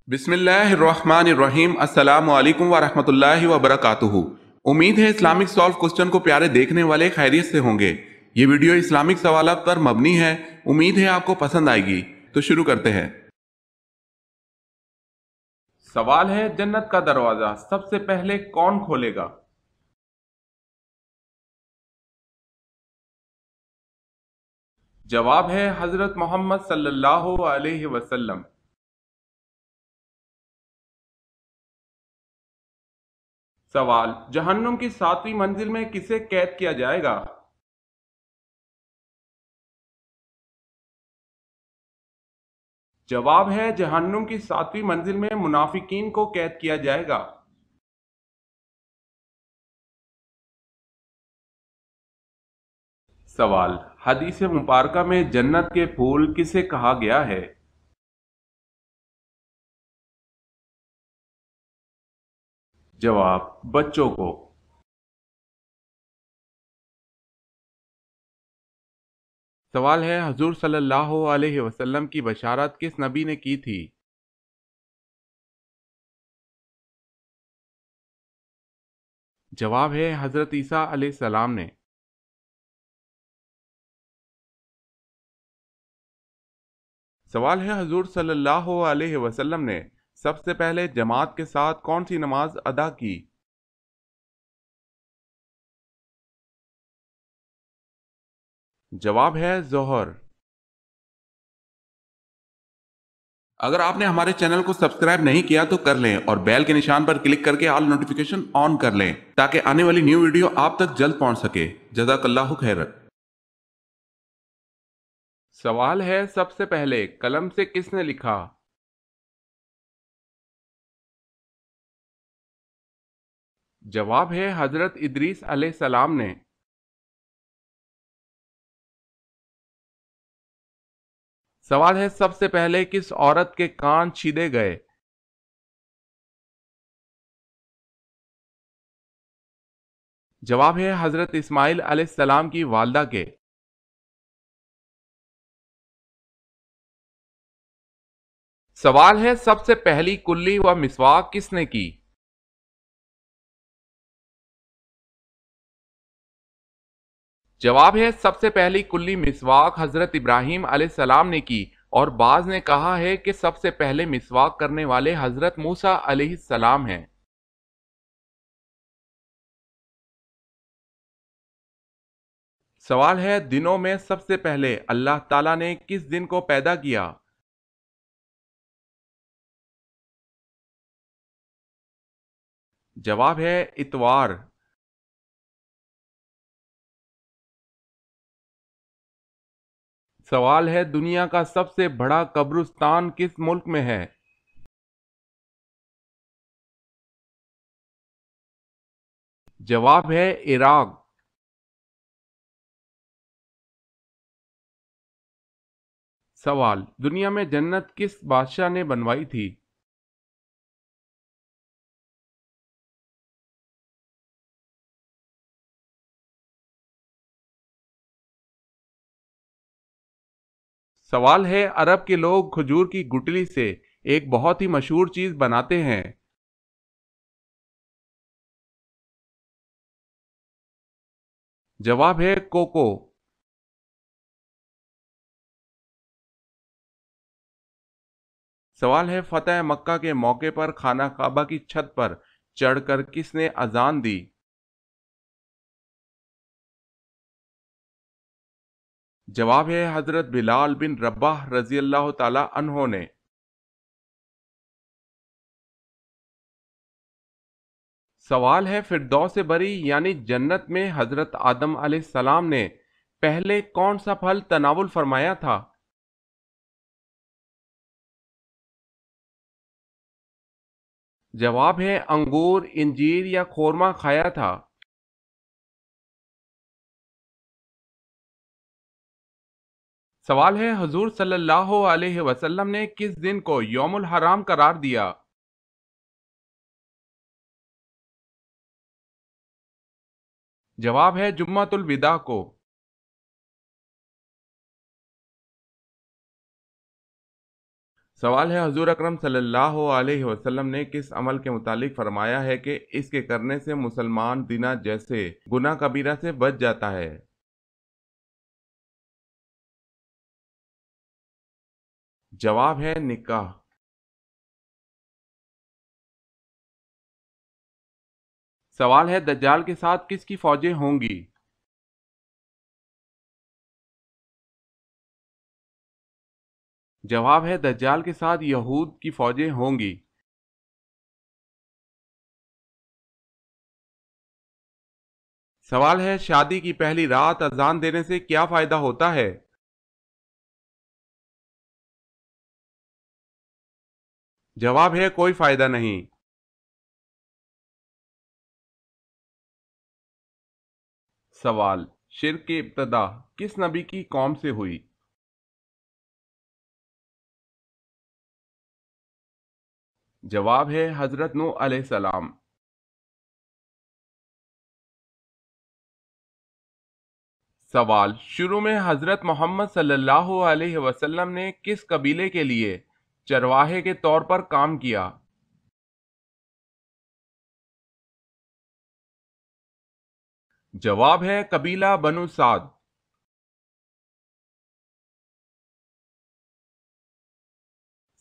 بسم اللہ الرحمن الرحیم، السلام علیکم ورحمۃ اللہ وبرکاتہ۔ امید ہے اسلامک سالو کوسچن کو پیارے دیکھنے والے خیریت سے ہوں گے۔ یہ ویڈیو اسلامک سوالات پر مبنی ہے، امید ہے آپ کو پسند آئے گی۔ تو شروع کرتے ہیں۔ سوال ہے، جنت کا دروازہ سب سے پہلے کون کھولے گا؟ جواب ہے حضرت محمد صلی اللہ علیہ وسلم۔ سوال، جہنم کی 7ویں منزل میں کسے قید کیا جائے گا؟ جواب ہے جہنم کی 7ویں منزل میں منافقین کو قید کیا جائے گا۔ سوال، حدیث مبارکہ میں جنت کے پھول کسے کہا گیا ہے؟ جواب، بچوں کو۔ سوال ہے، حضور صلی اللہ علیہ وسلم کی بشارت کس نبی نے کی تھی؟ جواب ہے حضرت عیسیٰ علیہ السلام نے۔ سوال ہے، حضور صلی اللہ علیہ وسلم نے سب سے پہلے جماعت کے ساتھ کون سی نماز ادا کی؟ جواب ہے ظہر۔ اگر آپ نے ہمارے چینل کو سبسکرائب نہیں کیا تو کر لیں اور بیل کے نشان پر کلک کر کے آل نوٹیفیکیشن آن کر لیں تاکہ آنے والی نیو ویڈیو آپ تک جلد پہنچ سکے۔ جزاک اللہ خیرت۔ سوال ہے، سب سے پہلے قلم سے کس نے لکھا؟ جواب ہے حضرت ادریس علیہ السلام نے۔ سوال ہے، سب سے پہلے کس عورت کے کان چھیدے گئے؟ جواب ہے حضرت اسماعیل علیہ السلام کی والدہ کے۔ سوال ہے، سب سے پہلی کلی و مسواک کس نے کی؟ جواب ہے سب سے پہلی کلی مسواک حضرت ابراہیم علیہ السلام نے کی، اور بعض نے کہا ہے کہ سب سے پہلے مسواک کرنے والے حضرت موسیٰ علیہ السلام ہیں۔ سوال ہے، دنوں میں سب سے پہلے اللہ تعالیٰ نے کس دن کو پیدا کیا؟ جواب ہے اتوار۔ سوال ہے، دنیا کا سب سے بڑا قبرستان کس ملک میں ہے؟ جواب ہے عراق۔ سوال، دنیا میں جنت کس بادشاہ نے بنوائی تھی؟ سوال ہے، عرب کے لوگ کھجور کی گٹلی سے ایک بہت ہی مشہور چیز بناتے ہیں۔ جواب ہے کوکو۔ سوال ہے، فتح مکہ کے موقع پر خانہ کعبہ کی چھت پر چڑھ کر کس نے اذان دی؟ جواب ہے حضرت بلال بن رباح رضی اللہ تعالی عنہ نے۔ سوال ہے، فردوس بری یعنی جنت میں حضرت آدم علیہ السلام نے پہلے کون سا پھل تناول فرمایا تھا؟ جواب ہے انگور، انجیر یا خورما کھایا تھا۔ سوال ہے، حضور صلی اللہ علیہ وسلم نے کس دن کو یوم الحرام قرار دیا؟ جواب ہے جمعۃ الوداع کو۔ سوال ہے، حضور اکرم صلی اللہ علیہ وسلم نے کس عمل کے متعلق فرمایا ہے کہ اس کے کرنے سے مسلمان زنا جیسے گناہ کبیرہ سے بچ جاتا ہے؟ جواب ہے نکاح۔ سوال ہے، دجال کے ساتھ کس کی فوجیں ہوں گی؟ جواب ہے، دجال کے ساتھ یہود کی فوجیں ہوں گی۔ سوال ہے، شادی کی پہلی رات اذان دینے سے کیا فائدہ ہوتا ہے؟ جواب ہے، کوئی فائدہ نہیں۔ سوال، شرک کی ابتدا کس نبی کی قوم سے ہوئی؟ جواب ہے، حضرت نوح علیہ السلام۔ سوال، شروع میں حضرت محمد صلی اللہ علیہ وسلم نے کس قبیلے کے لیے چرواہے کے طور پر کام کیا؟ جواب ہے، قبیلہ بنو سعد۔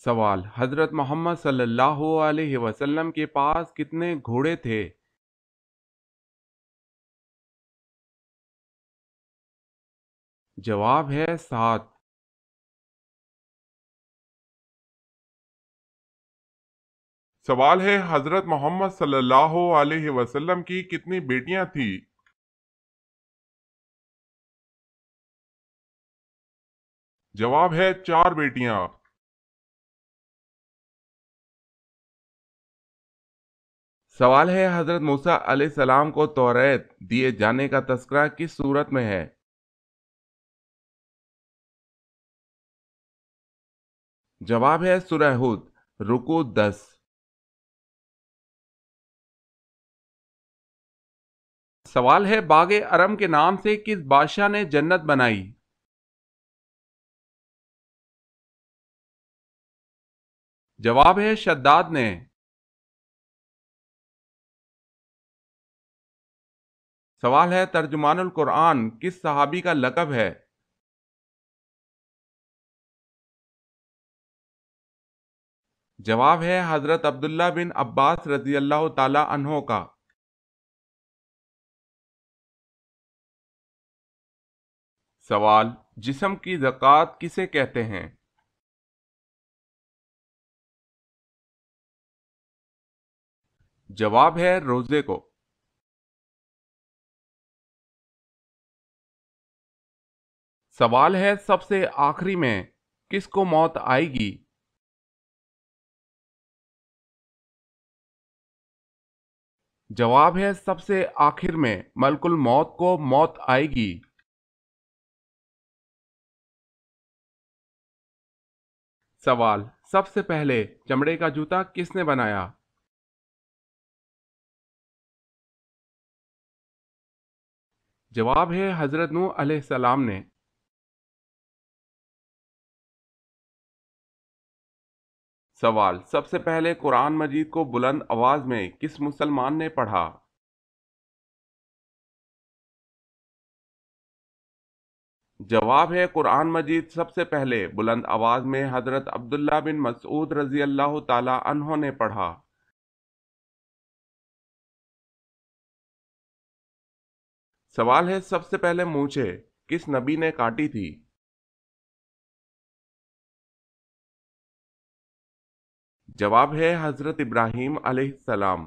سوال، حضرت محمد صلی اللہ علیہ وسلم کے پاس کتنے گھوڑے تھے؟ جواب ہے 7۔ سوال ہے، حضرت محمد صلی اللہ علیہ وسلم کی کتنی بیٹیاں تھیں؟ جواب ہے 4 بیٹیاں۔ سوال ہے، حضرت موسیٰ علیہ السلام کو توریت دیے جانے کا تذکرہ کس صورت میں ہے؟ جواب ہے سورہ ہود، رکوع 10۔ سوال ہے، باغ ارم کے نام سے کس بادشاہ نے جنت بنائی؟ جواب ہے شداد نے۔ سوال ہے، ترجمان القرآن کس صحابی کا لقب ہے؟ جواب ہے حضرت عبداللہ بن عباس رضی اللہ تعالی عنہ کا۔ سوال، جسم کی زکوٰۃ کسے کہتے ہیں؟ جواب ہے روزے کو۔ سوال ہے، سب سے آخری میں کس کو موت آئے گی؟ جواب ہے، سب سے آخر میں ملک الموت کو موت آئے گی۔ سوال، سب سے پہلے چمڑے کا جوتا کس نے بنایا؟ جواب ہے حضرت نوح علیہ السلام نے۔ سوال، سب سے پہلے قرآن مجید کو بلند آواز میں کس مسلمان نے پڑھا؟ جواب ہے، قرآن مجید سب سے پہلے بلند آواز میں حضرت عبداللہ بن مسعود رضی اللہ تعالی عنہ نے پڑھا۔ سوال ہے، سب سے پہلے مونچھیں کس نبی نے کاٹی تھی؟ جواب ہے حضرت ابراہیم علیہ السلام۔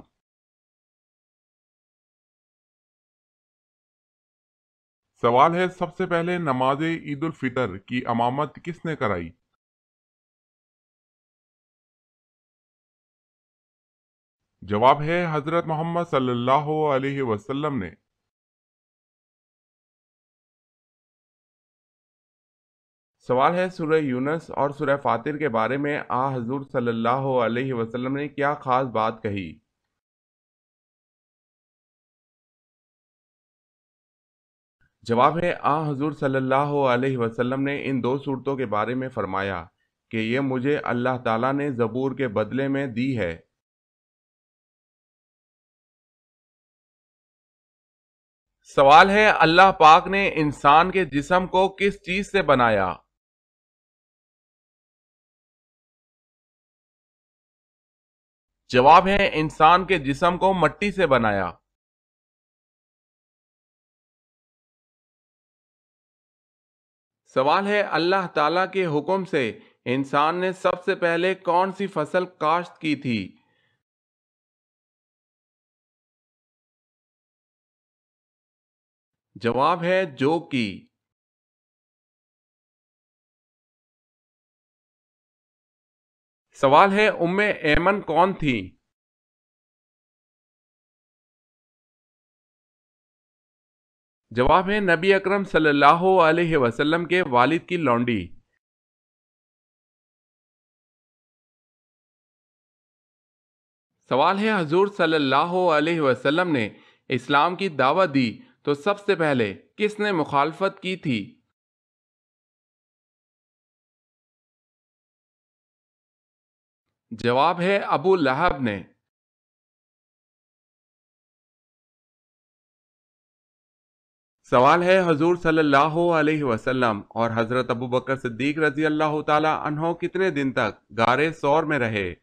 سوال ہے، سب سے پہلے نماز عید الفطر کی امامت کس نے کرائی؟ جواب ہے حضرت محمد صلی اللہ علیہ وسلم نے۔ سوال ہے، سورہ یونس اور سورہ فاطر کے بارے میں حضور صلی اللہ علیہ وسلم نے کیا خاص بات کہی؟ جواب ہے، حضور صلی اللہ علیہ وسلم نے ان دو صورتوں کے بارے میں فرمایا کہ یہ مجھے اللہ تعالیٰ نے زبور کے بدلے میں دی ہے۔ سوال ہے اللہ پاک نے انسان کے جسم کو کس چیز سے بنایا؟ جواب ہے انسان کے جسم کو مٹی سے بنایا۔ سوال ہے اللہ تعالیٰ کے حکم سے انسان نے سب سے پہلے کون سی فصل کاشت کی تھی؟ جواب ہے جو کی۔ سوال ہے ام ایمن کون تھی؟ جواب ہے نبی اکرم صلی اللہ علیہ وسلم کے والد کی لونڈی۔ سوال ہے حضور صلی اللہ علیہ وسلم نے اسلام کی دعوت دی تو سب سے پہلے کس نے مخالفت کی تھی؟ جواب ہے ابو لہب نے۔ سوال ہے حضور صلی اللہ علیہ وسلم اور حضرت ابو بکر صدیق رضی اللہ تعالی عنہ کتنے دن تک غار ثور میں رہے؟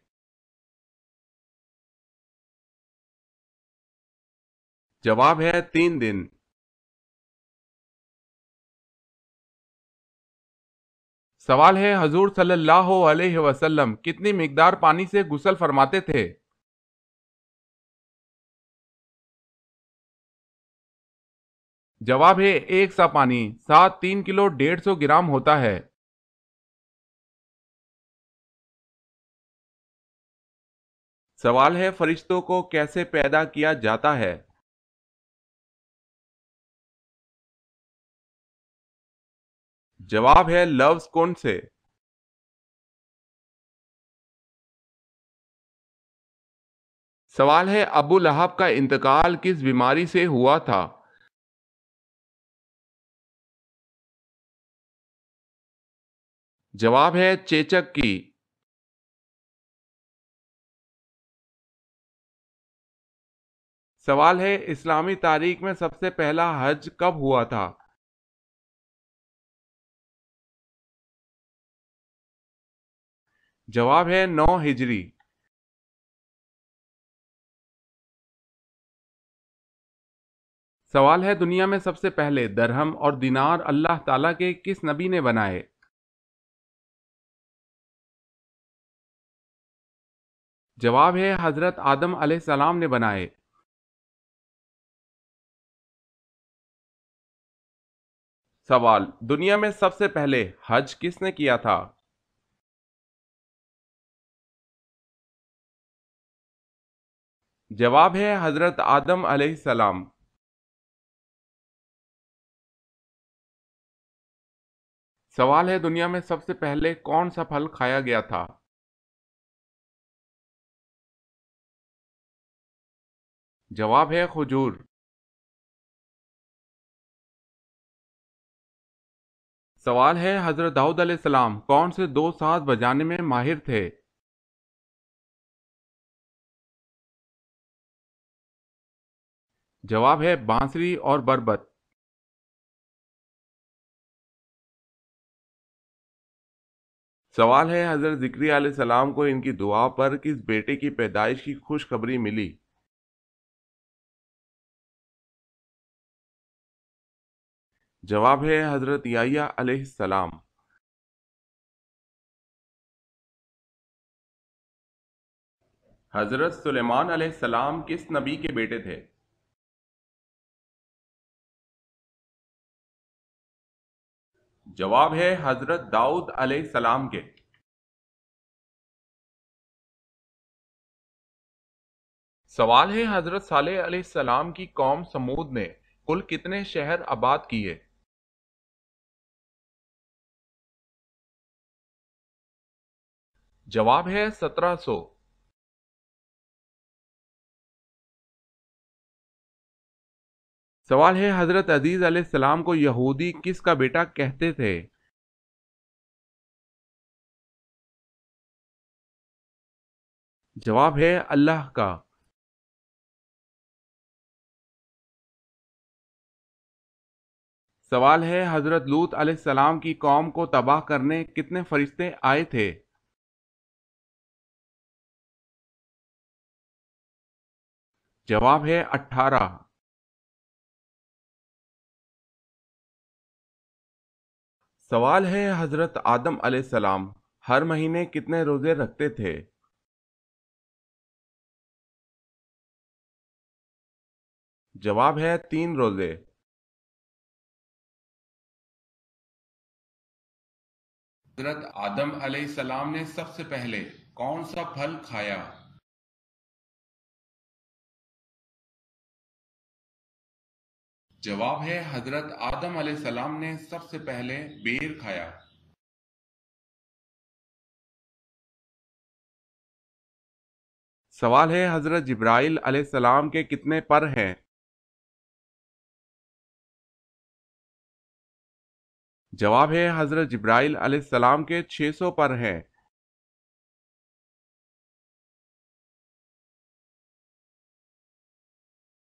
جواب ہے 3 دن۔ سوال ہے حضور صلی اللہ علیہ وسلم کتنی مقدار پانی سے غسل فرماتے تھے؟ جواب ہے 1 سا پانی 3 کلو 150 گرام ہوتا ہے۔ سوال ہے فرشتوں کو کیسے پیدا کیا جاتا ہے؟ جواب ہے لفظ کن سے۔ سوال ہے ابو لہب کا انتقال کس بیماری سے ہوا تھا؟ جواب ہے چیچک کی۔ سوال ہے اسلامی تاریخ میں سب سے پہلا حج کب ہوا تھا؟ جواب ہے 9 ہجری۔ سوال ہے دنیا میں سب سے پہلے درہم اور دینار اللہ تعالیٰ کے کس نبی نے بنائے؟ جواب ہے حضرت آدم علیہ السلام نے بنائے۔ سوال دنیا میں سب سے پہلے حج کس نے کیا تھا؟ جواب ہے حضرت آدم علیہ السلام۔ سوال ہے دنیا میں سب سے پہلے کون سا پھل کھایا گیا تھا؟ جواب ہے کھجور۔ سوال ہے حضرت داؤد علیہ السلام کون سے 2 ساز بجانے میں ماہر تھے؟ جواب ہے بانسری اور بربط۔ سوال ہے حضرت ذکریا علیہ السلام کو ان کی دعا پر کس بیٹے کی پیدائش کی خوشخبری ملی؟ جواب ہے حضرت یحییٰ علیہ السلام۔ حضرت سلیمان علیہ السلام کس نبی کے بیٹے تھے؟ جواب ہے حضرت داؤد علیہ السلام کے۔ سوال ہے حضرت صالح علیہ السلام کی قوم سمود نے کل کتنے شہر آباد کیے؟ جواب ہے 1700۔ سوال ہے حضرت عزیز علیہ السلام کو یہودی کس کا بیٹا کہتے تھے؟ جواب ہے اللہ کا۔ سوال ہے حضرت لوط علیہ السلام کی قوم کو تباہ کرنے کتنے فرشتے آئے تھے؟ جواب ہے 18۔ سوال ہے حضرت آدم علیہ السلام ہر مہینے کتنے روزے رکھتے تھے؟ جواب ہے 3 روزے۔ حضرت آدم علیہ السلام نے سب سے پہلے کون سا پھل کھایا؟ جواب ہے حضرت آدم علیہ السلام نے سب سے پہلے بیر کھایا۔ سوال ہے حضرت جبرائیل علیہ السلام کے کتنے پر ہیں؟ جواب ہے حضرت جبرائیل علیہ السلام کے 600 پر ہیں۔